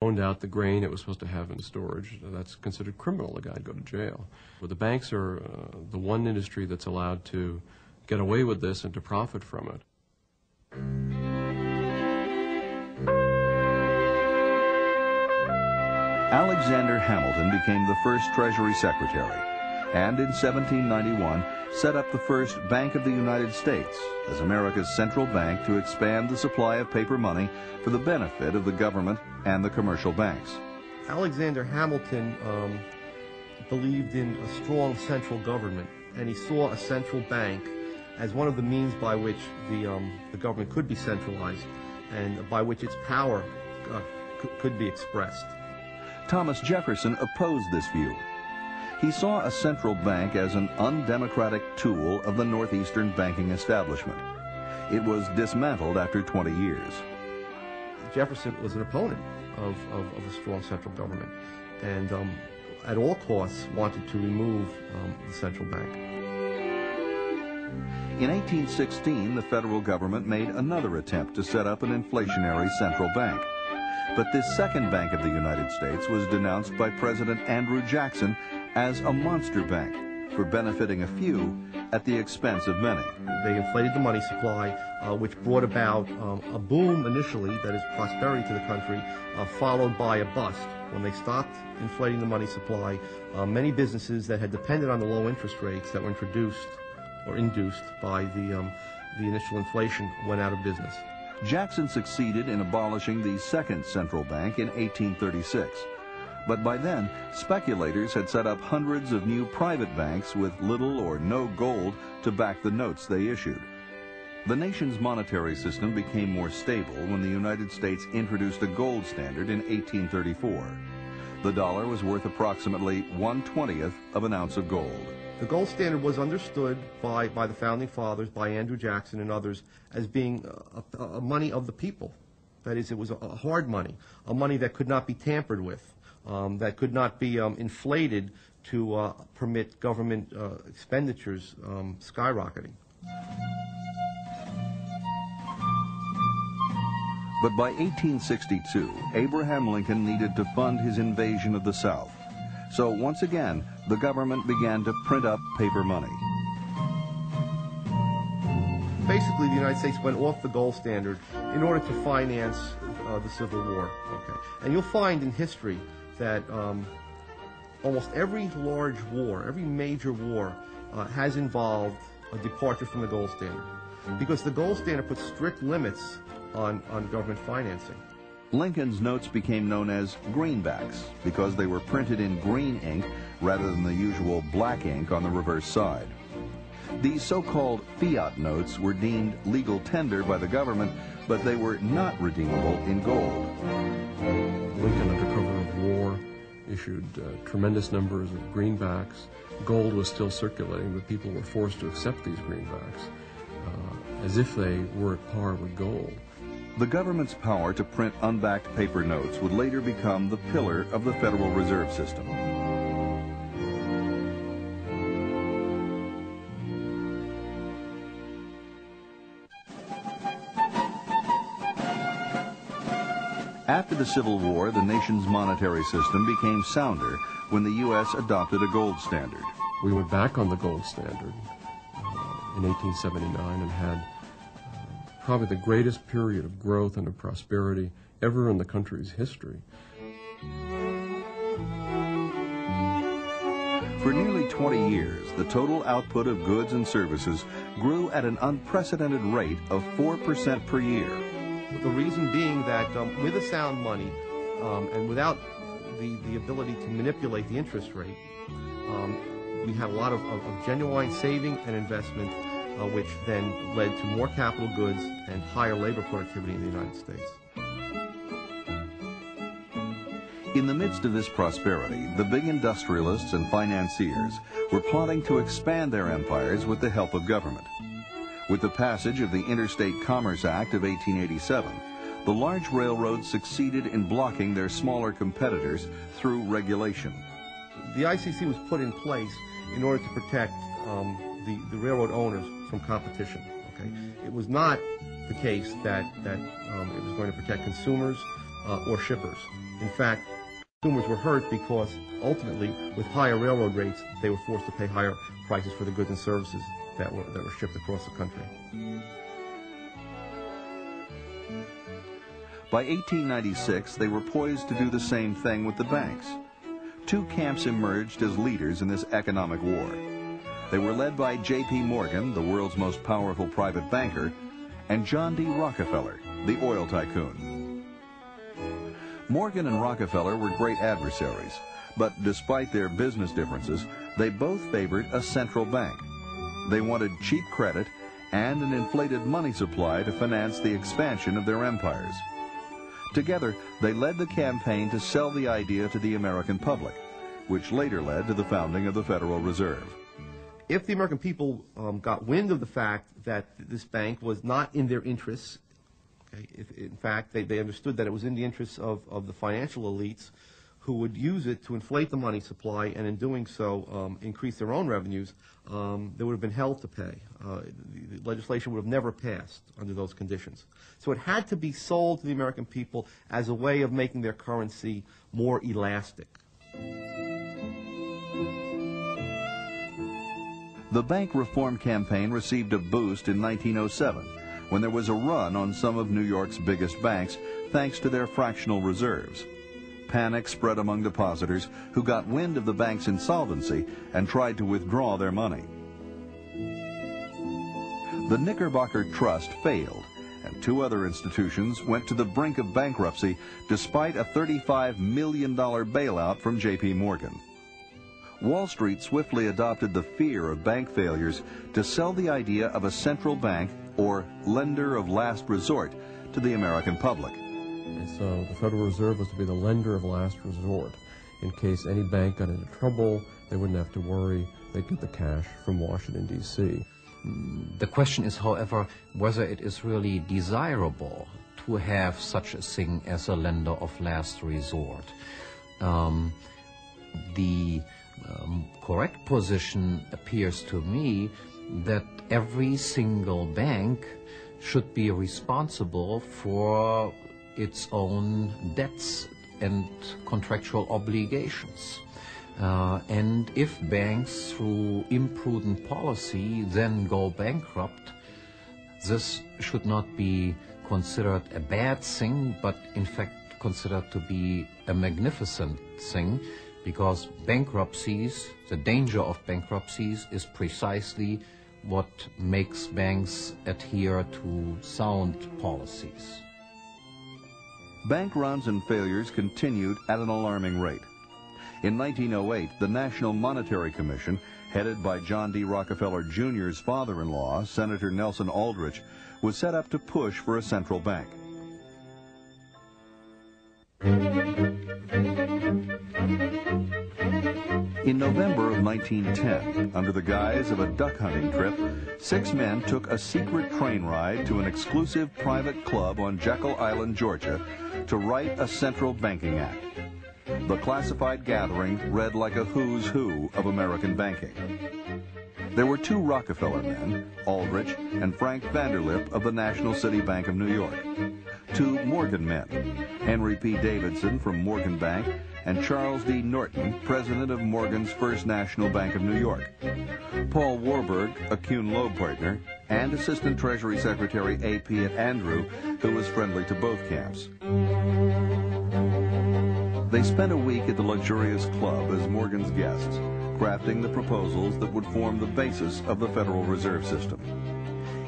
owned out the grain it was supposed to have in storage. That's considered criminal. The guy would go to jail. But the banks are the one industry that's allowed to get away with this and to profit from it. Alexander Hamilton became the first Treasury Secretary, and in 1791 set up the first Bank of the United States as America's central bank to expand the supply of paper money for the benefit of the government and the commercial banks. Alexander Hamilton believed in a strong central government, and he saw a central bank as one of the means by which the government could be centralized and by which its power could be expressed. Thomas Jefferson opposed this view. He saw a central bank as an undemocratic tool of the northeastern banking establishment. It was dismantled after 20 years. Jefferson was an opponent of a strong central government, and at all costs wanted to remove the central bank. In 1816, the federal government made another attempt to set up an inflationary central bank. But this second Bank of the United States was denounced by President Andrew Jackson as a monster bank for benefiting a few at the expense of many. They inflated the money supply, which brought about a boom initially, that is prosperity to the country, followed by a bust. When they stopped inflating the money supply, many businesses that had depended on the low interest rates that were introduced or induced by the initial inflation went out of business. Jackson succeeded in abolishing the second central bank in 1836. But by then, speculators had set up hundreds of new private banks with little or no gold to back the notes they issued. The nation's monetary system became more stable when the United States introduced a gold standard in 1834. The dollar was worth approximately 1/20th of an ounce of gold. The gold standard was understood by the Founding Fathers, by Andrew Jackson and others, as being a money of the people. That is, it was a hard money, a money that could not be tampered with, that could not be inflated to permit government expenditures skyrocketing. But by 1862, Abraham Lincoln needed to fund his invasion of the South. So once again, the government began to print up paper money. Basically, the United States went off the gold standard in order to finance the Civil War. Okay. And you'll find in history that almost every large war, every major war, has involved a departure from the gold standard, because the gold standard puts strict limits on government financing. Lincoln's notes became known as greenbacks because they were printed in green ink rather than the usual black ink on the reverse side. These so-called fiat notes were deemed legal tender by the government, but they were not redeemable in gold. Lincoln, under cover of war, issued tremendous numbers of greenbacks. Gold was still circulating, but people were forced to accept these greenbacks as if they were at par with gold. The government's power to print unbacked paper notes would later become the pillar of the Federal Reserve System. After the Civil War, the nation's monetary system became sounder when the U.S. adopted a gold standard. We went back on the gold standard in 1879 and had probably the greatest period of growth and of prosperity ever in the country's history. For nearly 20 years, the total output of goods and services grew at an unprecedented rate of 4% per year. The reason being that with a sound money and without the ability to manipulate the interest rate, we had a lot of genuine saving and investment, which then led to more capital goods and higher labor productivity in the United States. In the midst of this prosperity, the big industrialists and financiers were plotting to expand their empires with the help of government. With the passage of the Interstate Commerce Act of 1887, the large railroads succeeded in blocking their smaller competitors through regulation. The ICC was put in place in order to protect the railroad owners from competition. Okay? It was not the case that it was going to protect consumers or shippers. In fact, consumers were hurt because ultimately, with higher railroad rates, they were forced to pay higher prices for the goods and services that were shipped across the country. By 1896, they were poised to do the same thing with the banks. Two camps emerged as leaders in this economic war. They were led by J.P. Morgan, the world's most powerful private banker, and John D. Rockefeller, the oil tycoon. Morgan and Rockefeller were great adversaries, but despite their business differences, they both favored a central bank. They wanted cheap credit and an inflated money supply to finance the expansion of their empires. Together, they led the campaign to sell the idea to the American public, which later led to the founding of the Federal Reserve. If the American people got wind of the fact that this bank was not in their interests, okay, if in fact they understood that it was in the interests of the financial elites who would use it to inflate the money supply and in doing so increase their own revenues, there would have been hell to pay. The legislation would have never passed under those conditions. So it had to be sold to the American people as a way of making their currency more elastic. The bank reform campaign received a boost in 1907 when there was a run on some of New York's biggest banks thanks to their fractional reserves. Panic spread among depositors who got wind of the bank's insolvency and tried to withdraw their money. The Knickerbocker Trust failed, and two other institutions went to the brink of bankruptcy despite a $35 million bailout from J.P. Morgan. Wall Street swiftly adopted the fear of bank failures to sell the idea of a central bank, or lender of last resort, to the American public. And so the Federal Reserve was to be the lender of last resort. In case any bank got into trouble, they wouldn't have to worry. They'd get the cash from Washington, D.C. The question is, however, whether it is really desirable to have such a thing as a lender of last resort. The correct position appears to me that every single bank should be responsible for its own debts and contractual obligations. And if banks, through imprudent policy, then go bankrupt, this should not be considered a bad thing, but in fact considered to be a magnificent thing, because bankruptcies, the danger of bankruptcies, is precisely what makes banks adhere to sound policies. Bank runs and failures continued at an alarming rate. In 1908, the National Monetary Commission, headed by John D. Rockefeller Jr.'s father-in-law, Senator Nelson Aldrich, was set up to push for a central bank. In November of 1910, under the guise of a duck hunting trip, 6 men took a secret train ride to an exclusive private club on Jekyll Island, Georgia, to write a central banking act. The classified gathering read like a who's who of American banking. There were 2 Rockefeller men, Aldrich and Frank Vanderlip of the National City Bank of New York, 2 Morgan men, Henry P. Davidson from Morgan Bank, and Charles D. Norton, president of Morgan's First National Bank of New York, Paul Warburg, a Kuhn Loeb partner, and Assistant Treasury Secretary A. P. Andrew, who was friendly to both camps. They spent a week at the luxurious club as Morgan's guests, crafting the proposals that would form the basis of the Federal Reserve System.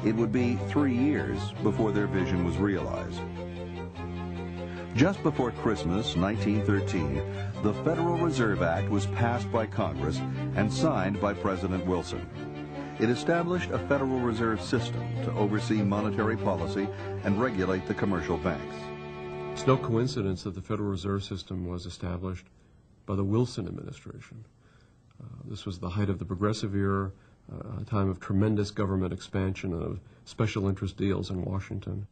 It would be 3 years before their vision was realized. Just before Christmas, 1913, the Federal Reserve Act was passed by Congress and signed by President Wilson. It established a Federal Reserve System to oversee monetary policy and regulate the commercial banks. It's no coincidence that the Federal Reserve System was established by the Wilson administration. This was the height of the Progressive era, a time of tremendous government expansion and of special interest deals in Washington.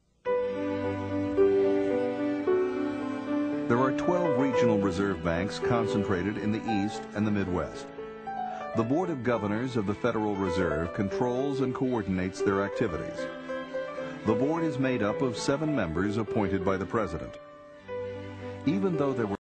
There are 12 regional reserve banks concentrated in the East and the Midwest. The Board of Governors of the Federal Reserve controls and coordinates their activities. The board is made up of 7 members appointed by the President. Even though there were